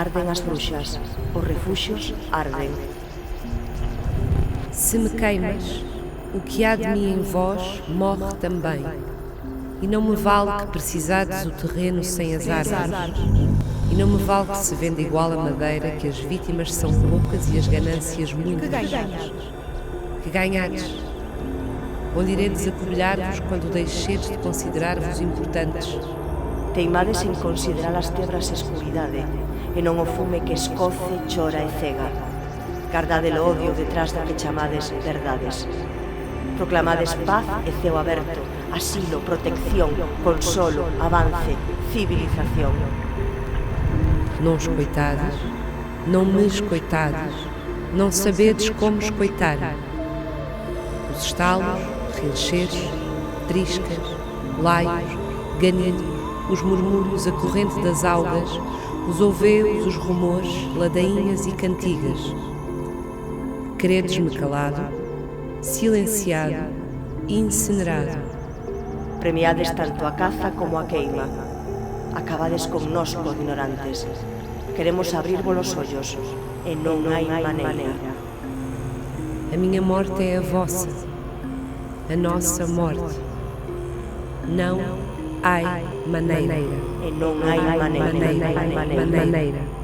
Arden as bruxas, os refuxios arden. Se me queimas, o que há de mim em vós morre também. E não me vale que precisades o terreno sem as árvores. E não me vale que se venda igual a madeira, que as vítimas são poucas e as ganâncias muitas. Que ganhades? Onde irei desacobilhar-vos quando deixedes de considerar-vos importantes? Teimades en considerar as tebras escuridade, e non o fume que escoce, chora e cega. Gardade o odio detrás do que chamades verdades. Proclamades paz e ceo aberto, asilo, protección, consolo, avance, civilización. Non escoitades, não me escoitades, não sabedes como escoitar. Os estalos, rincheiros, triscas, laios, ganidos, os murmúrios, a corrente das algas, os ouveus, os rumores, ladainhas e cantigas. Queredes-me calado, silenciado, incinerado. Premiades tanto a caza como a queima. Acabades connosco, ignorantes. Queremos abrirvos os ollos, e non hai maneira. A minha morte é a vossa, a nossa morte. Não há maneira. E non hai maneira. Maneira.